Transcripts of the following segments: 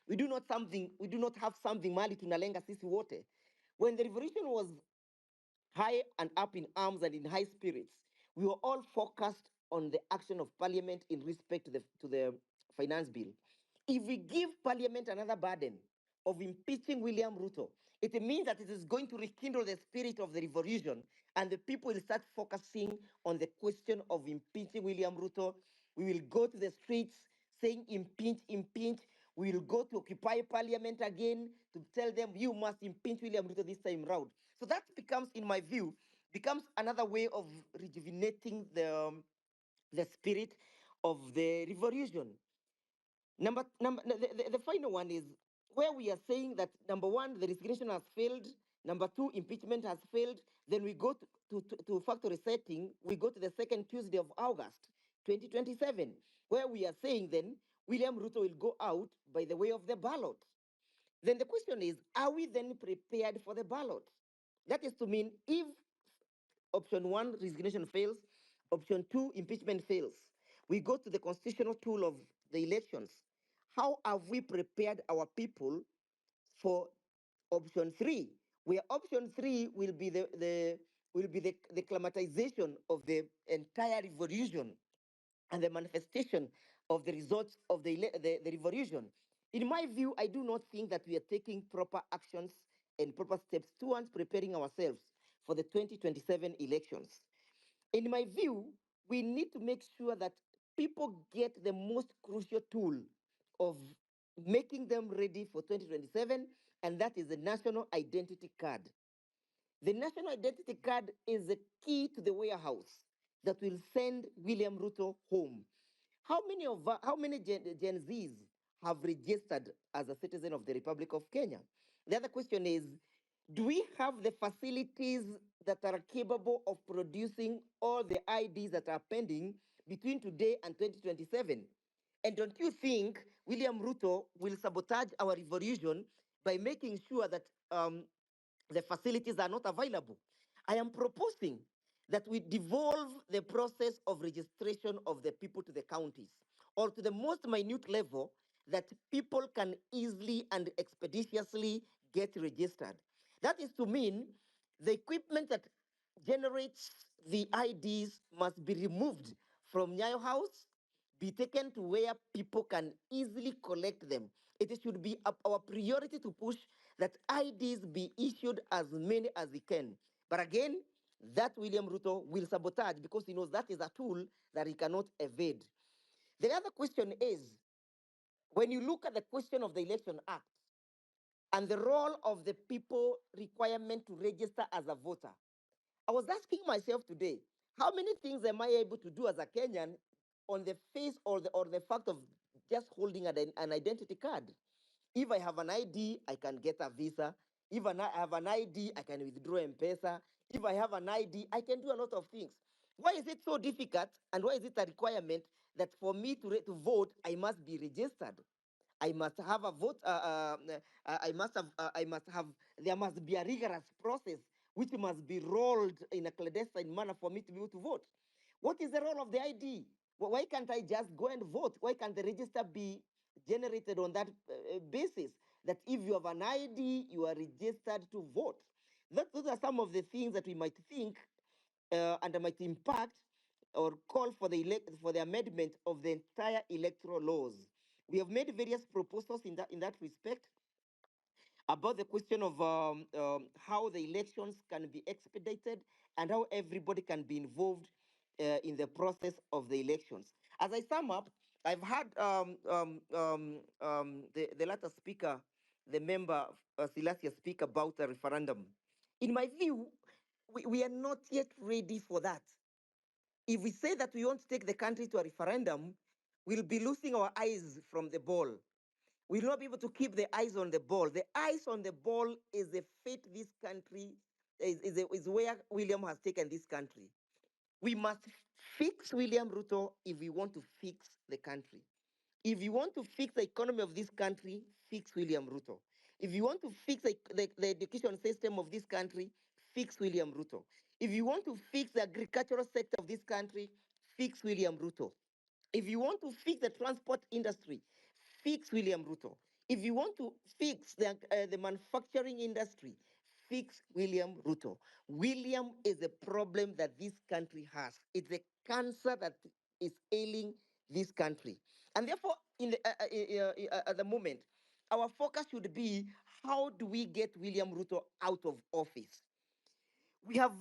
We do not have something mali tunalenga sisi wote. When the revolution was high and up in arms and in high spirits, we were all focused on the action of parliament in respect to the finance bill. If we give parliament another burden of impeaching William Ruto, it means that it is going to rekindle the spirit of the revolution, and the people will start focusing on the question of impeaching William Ruto. We will go to the streets saying impeach, impeach. We will go to occupy parliament again to tell them you must impeach William Ruto this time round. So that becomes, in my view, becomes another way of rejuvenating the spirit of the revolution. The final one is where we are saying that number one, the resignation has failed. Number two, impeachment has failed. Then we go to factory setting. We go to the second Tuesday of August 2027, where we are saying then William Ruto will go out by the way of the ballot. Then the question is, are we then prepared for the ballot? That is to mean if option one, resignation fails, option two, impeachment fails, we go to the constitutional tool of the elections. How have we prepared our people for option three? Where option three will be the climatization of the entire revolution and the manifestation of the results of the revolution. In my view, I do not think that we are taking proper actions and proper steps towards preparing ourselves for the 2027 elections. In my view, we need to make sure that people get the most crucial tool of making them ready for 2027, and that is the national identity card. The national identity card is the key to the warehouse that will send William Ruto home. How many Gen Zs have registered as a citizen of the Republic of Kenya? The other question is, do we have the facilities that are capable of producing all the IDs that are pending between today and 2027? And don't you think William Ruto will sabotage our revolution by making sure that the facilities are not available? I am proposing that we devolve the process of registration of the people to the counties or to the most minute level that people can easily and expeditiously get registered. That is to mean the equipment that generates the IDs must be removed from Nyayo House, be taken to where people can easily collect them. It should be our priority to push that IDs be issued as many as we can. But again, that William Ruto will sabotage because he knows that is a tool that he cannot evade. The other question is, when you look at the question of the Election Act and the role of the people requirement to register as a voter, I was asking myself today, how many things am I able to do as a Kenyan on the face or the fact of just holding an identity card? If I have an ID, I can get a visa. If I have an ID, I can withdraw M-Pesa. If I have an ID, I can do a lot of things. Why is it so difficult, and why is it a requirement that for me to vote, I must be registered? I must have a vote. I must have. There must be a rigorous process which must be rolled in a clandestine manner for me to be able to vote. What is the role of the ID? Why can't I just go and vote? Why can't the register be generated on that basis? That if you have an ID, you are registered to vote. Those are some of the things that we might think and might impact or call for for the amendment of the entire electoral laws. We have made various proposals in that respect about the question of how the elections can be expedited and how everybody can be involved in the process of the elections. As I sum up, I've had the latter speaker, the member Silasia, speak about a referendum. In my view, we are not yet ready for that. If we say that we want to take the country to a referendum, we'll be losing our eyes from the ball. We'll not be able to keep the eyes on the ball. The eyes on the ball is the fate this country is where William has taken this country. We must fix William Ruto if we want to fix the country. If you want to fix the economy of this country, fix William Ruto. If you want to fix the education system of this country, fix William Ruto. If you want to fix the agricultural sector of this country, fix William Ruto. If you want to fix the transport industry, fix William Ruto. If you want to fix the manufacturing industry, fix William Ruto. William is a problem that this country has. It's a cancer that is ailing this country. And therefore, at the moment, our focus should be, how do we get William Ruto out of office? We have,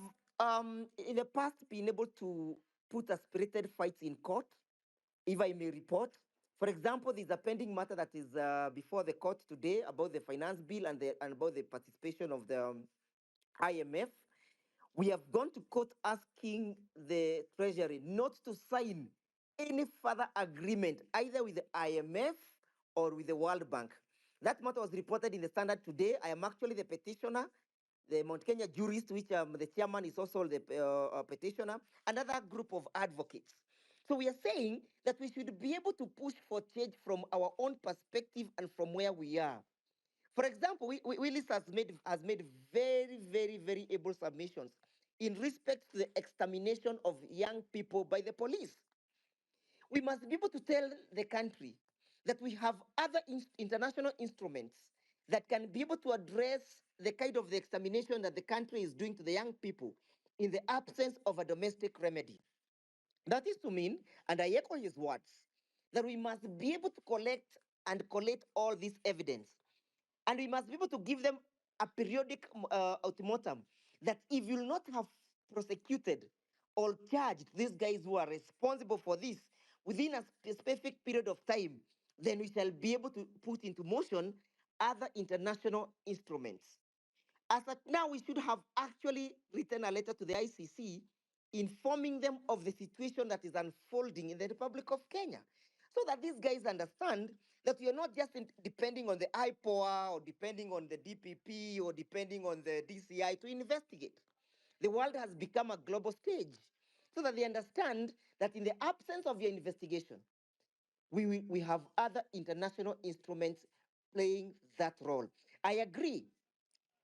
in the past, been able to put a spirited fights in court, if I may report. For example, there's a pending matter that is before the court today about the finance bill and about the participation of the IMF. We have gone to court asking the Treasury not to sign any further agreement either with the IMF or with the World Bank. That matter was reported in the Standard today. I am actually the petitioner, the Mount Kenya jurist, which the chairman is also the petitioner, another group of advocates. So we are saying that we should be able to push for change from our own perspective and from where we are. For example, Willis has made very, very, very able submissions in respect to the extermination of young people by the police. We must be able to tell the country that we have other international instruments that can be able to address the kind of the extermination that the country is doing to the young people in the absence of a domestic remedy. That is to mean, and I echo his words, that we must be able to collect all this evidence, and we must be able to give them a periodic ultimatum that if you will not have prosecuted or charged these guys who are responsible for this within a specific period of time, then we shall be able to put into motion other international instruments. As at now, we should have actually written a letter to the ICC informing them of the situation that is unfolding in the Republic of Kenya, so that these guys understand that we are not just depending on the IPOA or depending on the DPP or depending on the DCI to investigate. The world has become a global stage, so that they understand that in the absence of your investigation, we have other international instruments playing that role. I agree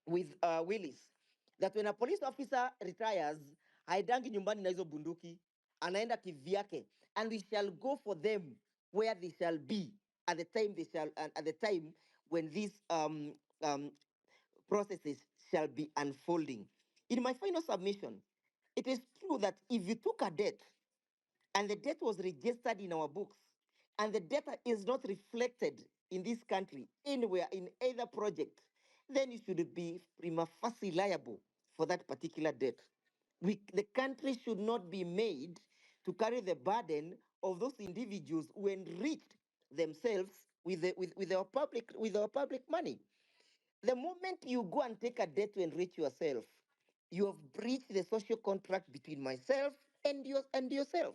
with Willis that when a police officer retires, haidangi nyumbani na hizo bunduki, anaenda kivyake, and we shall go for them where they shall be at the time at the time when these processes shall be unfolding. In my final submission, it is true that if you took a debt and the debt was registered in our books, and the data is not reflected in this country anywhere in either project, then you should be prima facie liable for that particular debt. The country should not be made to carry the burden of those individuals who enriched themselves with our public money. The moment you go and take a debt to enrich yourself, you have breached the social contract between myself and yourself.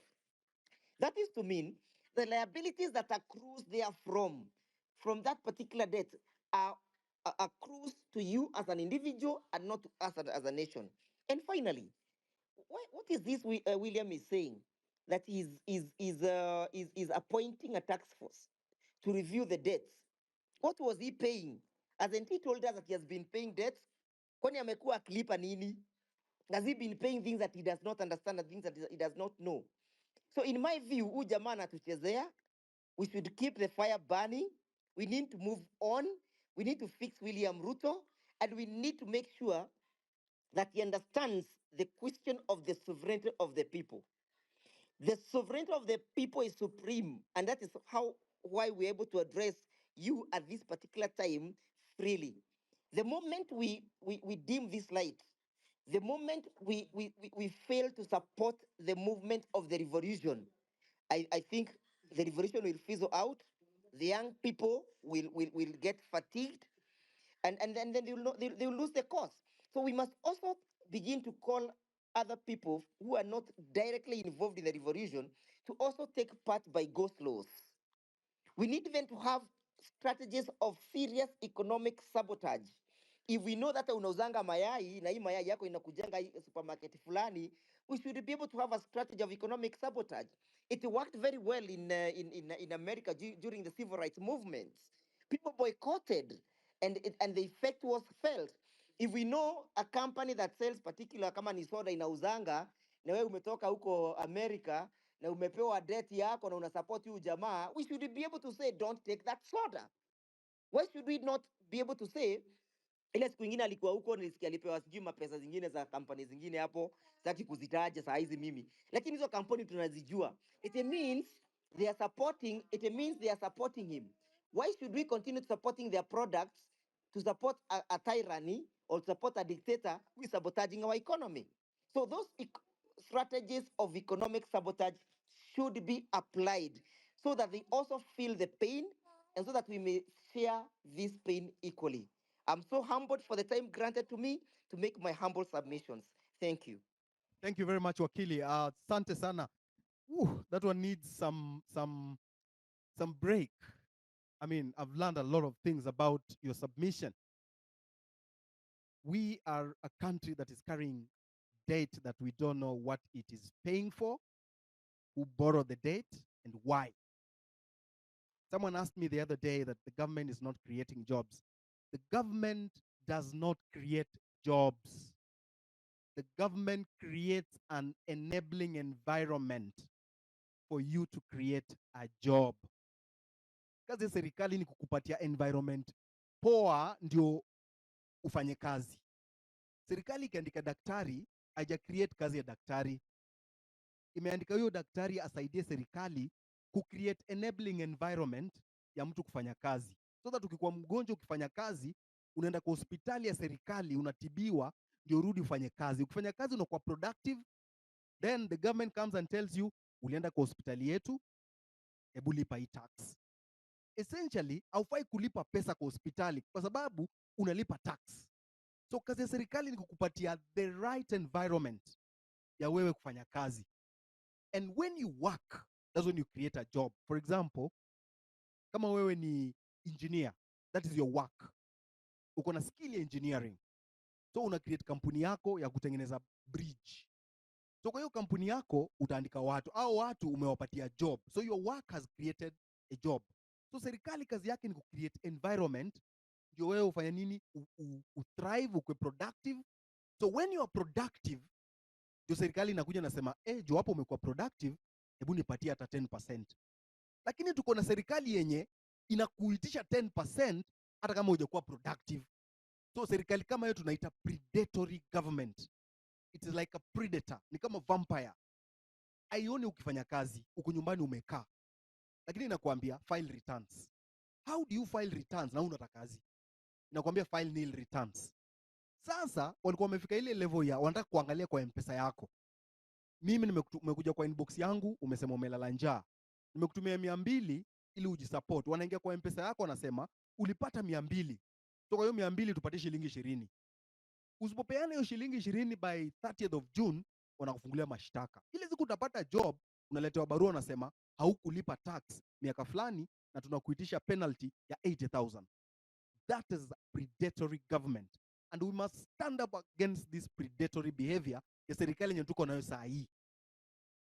That is to mean the liabilities that accrues therefrom from that particular debt are accrues to you as an individual and not to us as a nation. And finally, what is this William is saying? That is appointing a task force to review the debts. What was he paying? Hasn't he told us that he has been paying debts? Kwani amekuwa akilipa nini? Has he been paying things that he does not understand and things that he does not know? So in my view, huyu jamaa anatuchezea. We should keep the fire burning. We need to move on. We need to fix William Ruto, and we need to make sure that he understands the question of the sovereignty of the people. The sovereignty of the people is supreme, and that is why we're able to address you at this particular time freely. The moment we dim this light, the moment we fail to support the movement of the revolution, I think the revolution will fizzle out. The young people will get fatigued, and then they will lose the cause. So we must also begin to call other people who are not directly involved in the revolution to also take part by ghost laws. We need even to have strategies of serious economic sabotage. If we know that unauzanga mayai na hii mayai yako inakujanga hii supermarket fulani, we should be able to have a strategy of economic sabotage. It worked very well in America during the civil rights movements. People boycotted, and the effect was felt. If we know a company that sells particular kama ni soda inauzanga, na wewe umetoka huko America na umepewa debt yako na unasupport huyu jamaa, we should be able to say don't take that soda. Why should we not be able to say, ile siku ingine alikuwa huko, nilisikia alipewa sijui mapesa zingine za kampani zingine hapo, sitaki kuzitaja saa hizi mimi, lakini hizo kampuni tunazijua. It means they are supporting, it means they are supporting him. Why should we continue supporting their products to support a tyranny or support a dictator who is sabotaging our economy? So those strategies of economic sabotage should be applied so that they also feel the pain and so that we may share this pain equally. I'm so humbled for the time granted to me to make my humble submissions. Thank you. Thank you very much, Wakili. Asante sana. That one needs some break. I mean, I've learned a lot of things about your submission. We are a country that is carrying debt that we don't know what it is paying for, who borrowed the debt, and why. Someone asked me the other day that the government is not creating jobs. The government does not create jobs. The government creates an enabling environment for you to create a job. Kazi ya serikali ni kukupatia environment poa ndio ufanye kazi. Serikali ikiandika daktari, haija create kazi ya daktari. Imeandika huyo daktari asaidie serikali ku create enabling environment ya mtu kufanya kazi. So that ukikuwa mgonjwa ukifanya kazi, unaenda kwa hospitali ya serikali, unatibiwa, ndio urudi ufanye kazi. Ukifanya kazi unakuwa productive, then the government comes and tells you, ulienda kwa hospitali yetu, hebu lipa hii tax. Essentially, haufai kulipa pesa kwa hospitali kwa sababu unalipa tax. So kazi ya serikali ni kukupatia the right environment ya wewe kufanya kazi. And when you work, that's when you create a job. For example, kama wewe ni engineer, that is your work. Uko na skill ya engineering. So una create kampuni yako ya kutengeneza bridge. So kwa hiyo kampuni yako utaandika watu, au watu umewapatia job. So your work has created a job. So serikali kazi yake ni ku create environment ndio wewe ufanye nini, thrive, ukwe productive. So when you are productive, ndio serikali inakuja nasema, juu hapo umekuwa productive, hebu nipatie hata 10%. Lakini tuko na serikali yenye inakuitisha 10% hata kama hujakuwa productive. So serikali kama hiyo tunaita predatory government. It is like a predator, ni kama vampire. Aioni ukifanya kazi, uko nyumbani umekaa. Lakini inakuambia file returns. How do you file returns na unataka kazi? Inakuambia file nil returns. Sasa walikuwa wamefika ile level ya wanataka kuangalia kwa M-Pesa yako. Mimi nimekuja kwa inbox yangu, umesema umelala njaa. Nimekutumia 200 ili ujisupport. Wanaingia kwa M-Pesa yako wanasema ulipata 200. Toka hiyo 200 tupatie shilingi 20. Usipopeana hiyo shilingi 20 by 30th of June, wanakufungulia mashtaka. Ile siku utapata job, unaletewa barua unasema haukulipa tax miaka fulani na tunakuitisha penalty ya 80,000. That is predatory government. And we must stand up against this predatory behavior ya serikali yenye tuko nayo saa hii.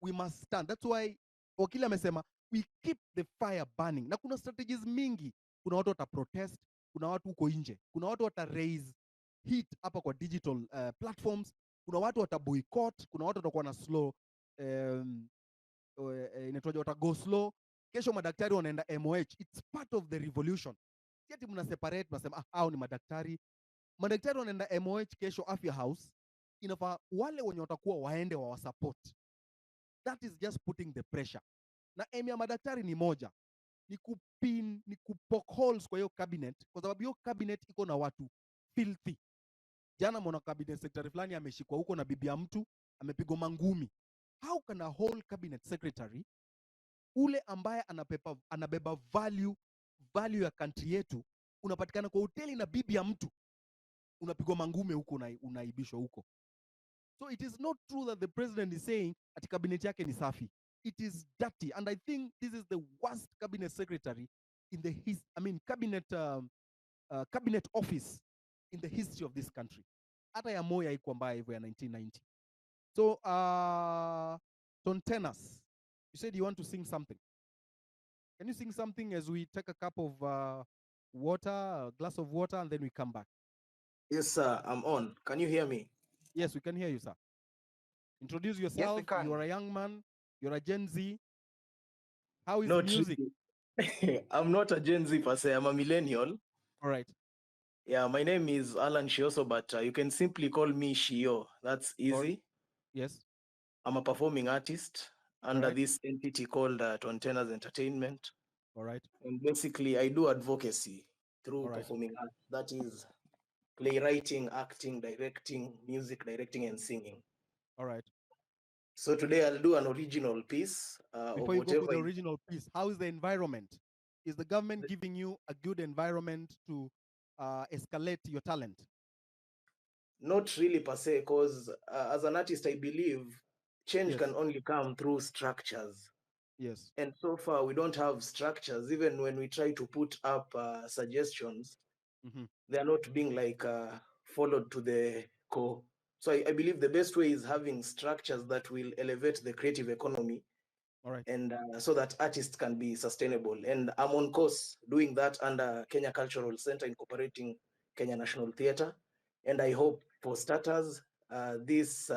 We must stand. That's why wakili amesema we keep the fire burning. Na kuna strategies mingi. Kuna watu wata protest, kuna watu huko nje, kuna watu wata raise heat hapa kwa digital platforms, kuna watu wata boycott, kuna watu watakuwa na slow inaitwaje, wata go slow. Kesho madaktari wanaenda MOH. It's part of the revolution. Si ati mna separate mnasema hao ni madaktari. Madaktari wanaenda MOH kesho Afya House. Inafaa wale wenye watakuwa waende wa support. That is just putting the pressure. Na aim ya madaktari ni moja, ni kupin, ni kupoke holes kwa hiyo cabinet, kwa sababu hiyo cabinet iko na watu filthy. Jana mwana cabinet secretary fulani ameshikwa huko na bibi ya mtu, amepigwa mangumi. How can a whole cabinet secretary, ule ambaye anabeba value ya country yetu, unapatikana kwa hoteli na bibi ya mtu, unapigwa mangume huko, unaibishwa huko? So it is not true that the president is saying ati cabinet yake ni safi. It is dirty, and I think this is the worst cabinet secretary in the cabinet office in the history of this country. Hata ya Moi haikuwa mbaya hivyo ya 1990. So Tontenas, you said you want to sing something. Can you sing something as we take a cup of water, a glass of water, and then we come back? Yes, sir. I'm on. Can you hear me? Yes, we can hear you, sir. Introduce yourself. Yes, you are a young man. You're a Gen Z. How is music? I'm not a Gen Z per se. I'm a millennial. All right. Yeah, my name is Alan Shioso, but you can simply call me Shio. That's easy. Yes. I'm a performing artist under right. this entity called Tontenas Entertainment. All right. And basically, I do advocacy through All right. performing art. That is playwriting, acting, directing, music directing, and singing. All right. So today I'll do an original piece of Before you go to whatever. the original piece, how is the environment? Is the government giving you a good environment to escalate your talent? Not really per se, because as an artist, I believe change Yes. can only come through structures. Yes. And so far, we don't have structures. Even when we try to put up suggestions, Mm-hmm. they are not being followed to the core. So I believe the best way is having structures that will elevate the creative economy, All right. and so that artists can be sustainable. And I'm on course doing that under Kenya Cultural Center, incorporating Kenya National Theatre. And I hope, for starters, this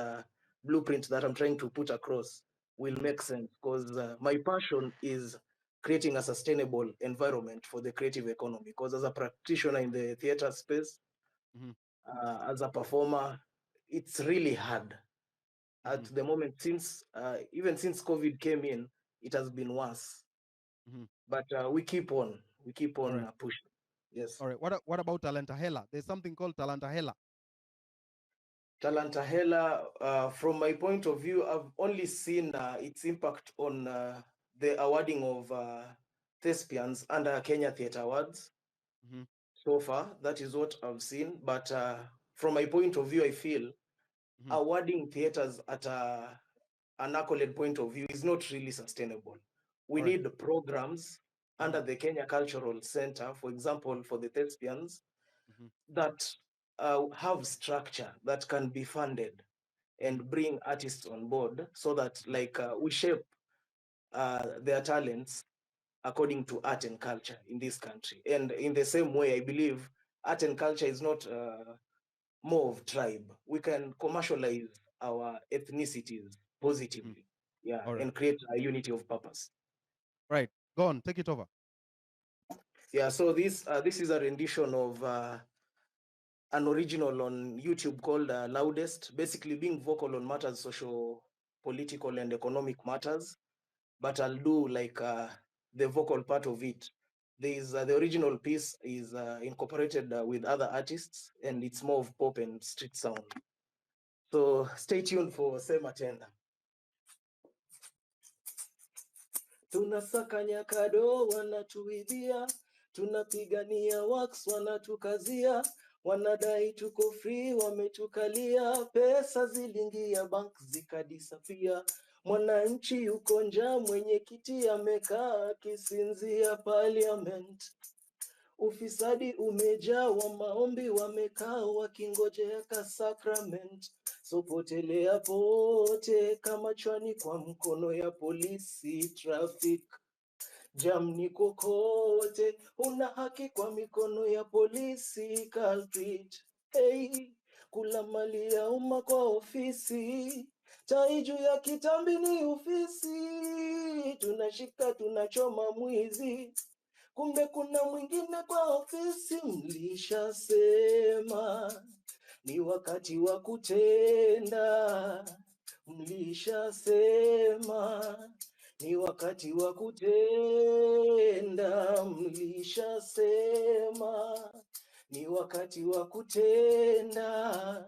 blueprint that I'm trying to put across will make sense, because my passion is creating a sustainable environment for the creative economy. Because as a practitioner in the theatre space, Mm-hmm. as a performer, it's really hard at Mm-hmm. the moment, since even since COVID came in, it has been worse. Mm-hmm. But we keep on All right. pushing. Yes. All right. What about Talantahela? There's something called Talantahela. Talantahela, from my point of view, I've only seen its impact on the awarding of thespians under Kenya Theatre Awards. Mm-hmm. So far, that is what I've seen. But from my point of view, I feel Mm-hmm. awarding theaters at an accolade point of view is not really sustainable. We All right. need programs under the Kenya Cultural Center, for example, for the thespians, Mm-hmm. that have structure that can be funded and bring artists on board, so that we shape their talents according to art and culture in this country. And in the same way, I believe art and culture is not more of tribe. We can commercialize our ethnicities Mm-hmm. positively, yeah, All right. and create a unity of purpose. Right. Go on. Take it over. Yeah, so this is a rendition of an original on YouTube called Loudest, basically being vocal on matters social, political, and economic matters. But I'll do the vocal part of it. There's the original piece is incorporated with other artists, and it's more of pop and street sound. So stay tuned for Sema Tena. Tunasakanya kado, wanatuibia, tunapigania wax, wanatukazia, wanadai tuko free, wametukalia, pesa zilingia bank zikadisapia, mwananchi yuko njaa, mwenyekiti amekaa akisinzia parliament. Ufisadi umejaa, wa maombi wamekaa wakingojea ka sacrament. So potelea pote kama chwani kwa mkono ya polisi traffic. Jam ni kokote, una haki kwa mikono ya polisi culprit. Hey, kula mali ya umma kwa ofisi, tai juu ya kitambi ni ofisi. Tunashika tunachoma mwizi, kumbe kuna mwingine kwa ofisi. Mlishasema ni wakati wa kutenda, mlishasema ni wakati wa kutenda, mlishasema ni wakati wa kutenda,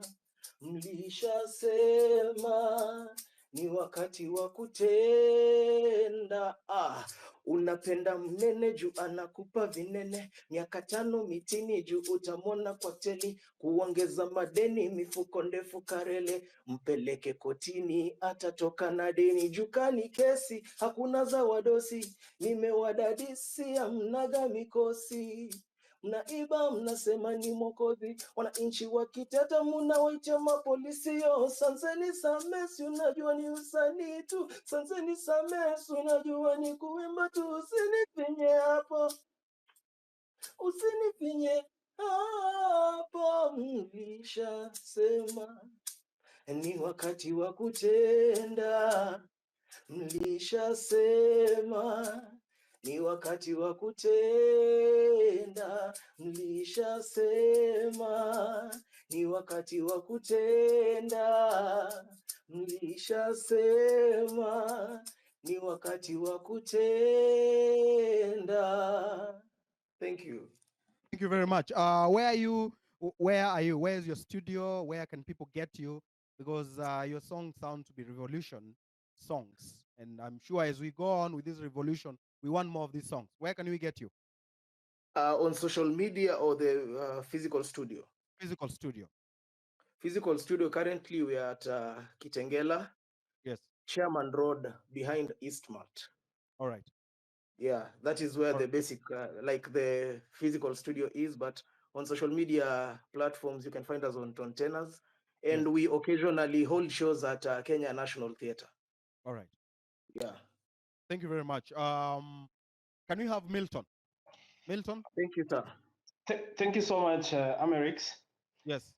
mlishasema ni wakati wa kutenda. Unapenda mnene juu anakupa vinene, miaka 5 mitini juu utamona kwa teli, kuongeza madeni mifuko ndefu karele, mpeleke kotini atatoka na deni, jukani kesi hakuna za wadosi, nimewadadisi amnaga mikosi, mnaiba mnasema ni mokozi, wananchi wakiteta mnawaitia mapolisi. Yo sanseni samesi, unajua ni usanii tu, sanseni samesi, unajua ni kuimba tu, usinifinye hapo, usinifinye hapo. Mlishasema ni wakati wa kutenda, mlishasema ni wakati wa kutenda, mlishasema ni wakati wa kutenda, mlishasema ni wakati wa kutenda. Thank you. Thank you very much. Where are you? Where are you? Where's your studio? Where can people get you? Because your songs sound to be revolution songs. And I'm sure as we go on with this revolution, we want more of these songs. Where can we get you? On social media or the physical studio? Physical studio. Physical studio, currently we are at Kitengela. Yes. Chairman Road behind Eastmart. All right. Yeah, that is where the basic, like the physical studio is, but on social media platforms, you can find us on Tontenas. And Yes. we occasionally hold shows at Kenya National Theatre. All right. Yeah. Thank you very much. Can we have Milton? Milton? Thank you, sir. Thank you so much, Amerix. Yes.